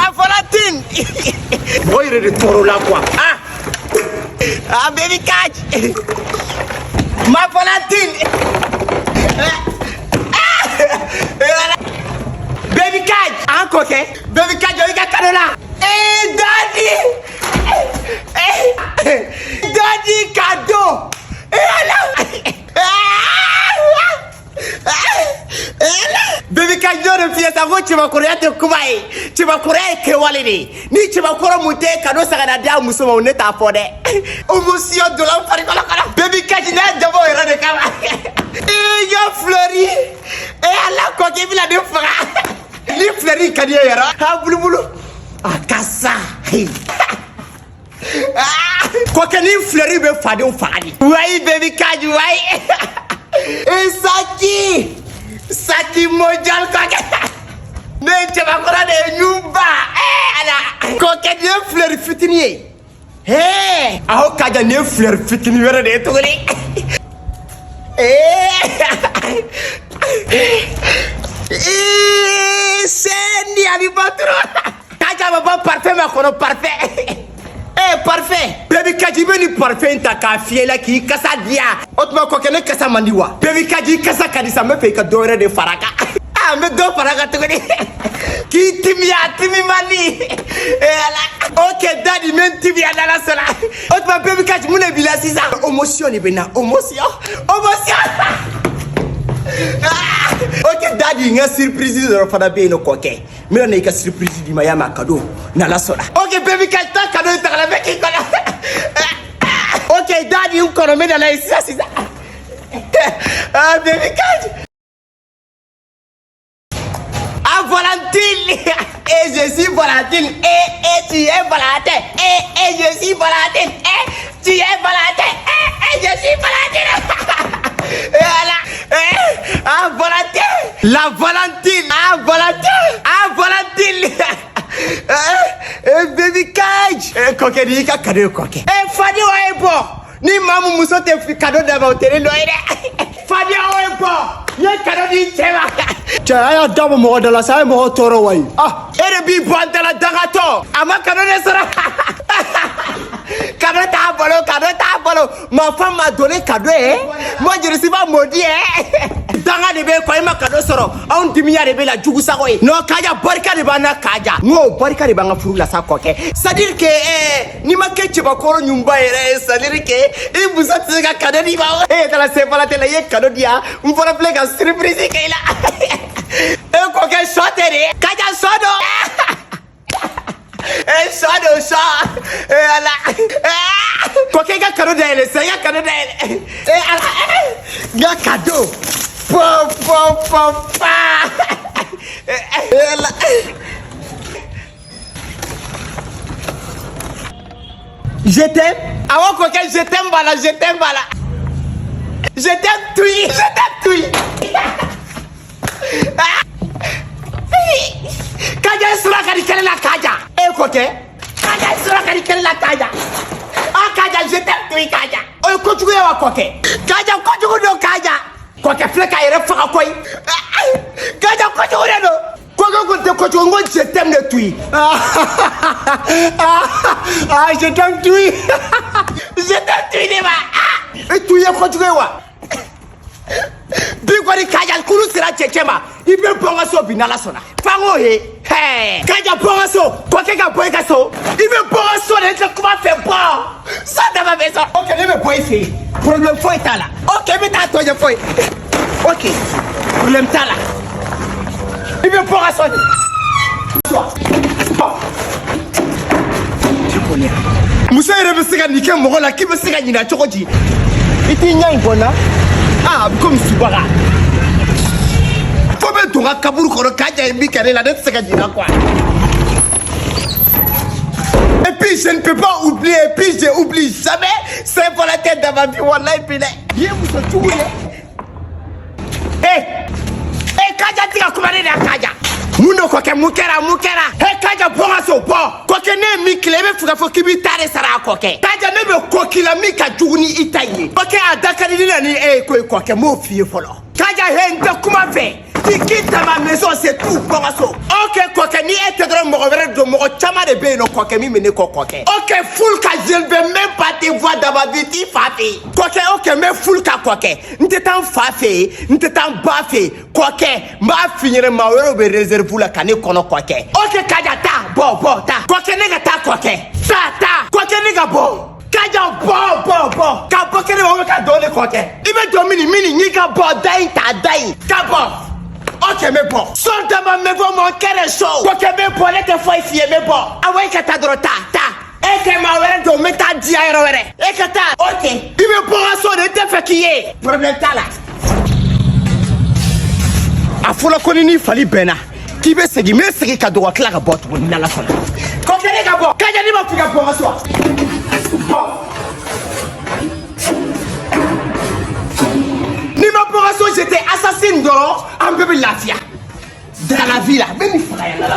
Ah, Valentine. Moi, il est de taureau là, quoi. Ah, baby catch. Ma Valentine. Baby catch. Ah, coquin. Baby catch, il y a cadeau là. Hey, daddy. Daddy, cadeau. Baby catch, je refuse à vous, tu vas courir te koubaï. Tu vas courir que walidi. Ni tu vas courir monter cadeau ça va dire muso on est à fondé. Émotion de l'enfant. Baby catch, n'a d'abord il de kama. Il y a fleuri. Et Allah quoi qu'il a deux frères. Il fleuri kadiera. Ah boulou boulou. Ah kassa. Quoi que ni fleuri be fadi on fadi. Ouais baby catch ouais. Et Saki mojal kaka. Ne tu vas courir de nyumba. Quoi que ni fleuri fitinier. Hey, aho kaja ne fleuri fitini wera de tuguri. Sendi alibatro. Kaja baba parfait ma kono parfait. Parfait. Baby kaji beni parfait ta ka fiela ki kasa dia. Otma ko kene kasa mandiwa. Baby kaji kasa kadisa me fe ka dore de faraka. Ah me do faraka tuguri. Ki timi mani. Ok daddy men timia dans la sala. Otma baby kaji mune bila sisa. Émotion ni bena émotion. Ok daddy nga surprise de fada be no koke. Me na ka surprise di mayama cadeau na la sola. Ok baby catch ta cadeau ta la be ki kola. Ok daddy un kono me na la sisa. Ah baby catch. Ah Valentine. Et je suis Valentine. Et tu es Valentine. Et je suis Valentine. Et tu es Valentine. Et je suis Valentine. Et voilà. Ah Valentine. La Valentine. Ah Valentine. Ah Valentine. Baby catch. Coquet ni ka cadeau coquet. Fadi wa bon. Ni mamu muso te fi cadeau da ba hotel lo ide. Fadi wa bon. Ye cadeau di tema. Aya dabo mo de la sa mo toro way. Ere bi bande la dagato. Ama cadeau ne sera. Cadeau ta bolo. Ma femme m'a donné cadeau Moi je ne suis pas maudit Danga de be ko ma cadeau soro. On dimiya de be la jugu sa koy. No kaja barka de bana kaja. No barka de banga furu la sa koke. C'est-à-dire que ni ma ke ba koro nyumba ere c'est-à-dire que e busa tsega cadeau di ba. Dans la c'est pas la télé ye cadeau dia. On va rappeler que surprise que là. E ko ke sotere. Kaja sodo. Sodo. Qualquer gars cadeau d'elle, c'est un cadeau d'elle. Gars cadeau. Je t'aime. Ah ouais, je t'aime bala. Je t'aime tout. Kaja sura kari la kaja. Koke. Kaja sura kari la kaja. Ah kaja je t'aime kaja. O kojugu ya koke. Kaja kojugu do kaja. Koke fleka ere faka koy. Kaja kojugu do. Kojugu ngo je t'aime de tui. Je t'aime tui. Je t'aime tui de ba. Et tui ya kojugu wa. Bigori kaja kulu sira chechema. Ibe bonga so binala sona. Fango he. Kaja bonga so. Koke ka boy ka so. Ibe bonga so de te kuma fait bon. Ça dans ma maison. OK, ne me boy fait. Problème foi ta là. OK, mais ta toi je foi. OK. Problème ta là. Ibe bonga so. Tu connais. Musa ere besiga nike mo la ki besiga nyina chokoji. Iti nyang bona. Comme Subara. Faut mettre ton kaboul qu'on a kaja et mikare la dette c'est quoi. Et puis je ne peux pas oublier, et puis je oublie jamais. C'est pour la tête de ma vie, wallahi puis là. Viens vous se tuer. Kaja tika kumare na kaja. Muno koke mukera. Kaja bonga so bo. Koke ne mi klebe fuga foki bi tare sara koke. Kaja ne be koki la mi ka juguni itayi. Koke adakari ni koke mo fie folo. Kaja henda kuma ve. Tu quittes ma maison, c'est tout, Bongasso. Ok, Koke, ni et te donne mon revers de mon chama de béno, Koke, mi mene Koke. Ok, full ka, je ne vais même pas te voir dans ma vie, ti fafi. Koke, ok, mais full ka, Koke. N'te t'en fafi, n'te t'en bafi. Koke, ma finire ma wero be réserve la kane kono Koke. Ok, kaja ta, bon, ta. Koke nega ta, Koke. Ta. Koke nega bon. Kaja bon. Ka Koke ne va ka donner Koke. Ibe domini, ni ka bon, dai. Ka bon. Ok, mais bon. Solde-moi, mais bon, mon cœur est chaud. Koke, mais bon, les te fois ici, mais bon. Ah ouais, que t'as droit, ta. Et que ma wère de me t'a dit à l'heure. Et que t'as, ok. Il me pourra sonner, t'es fait qui est. Problème t'as là. A fola konini fali bena. Qui veut se guimer, c'est qui a droit à la botte, ou n'a la fola. Koke, les gars, bon. Kaja ni ma fika pour soi. Ni ma pour j'étais assassine d'or, un peu de la fia. Dans la vie là, même il faut la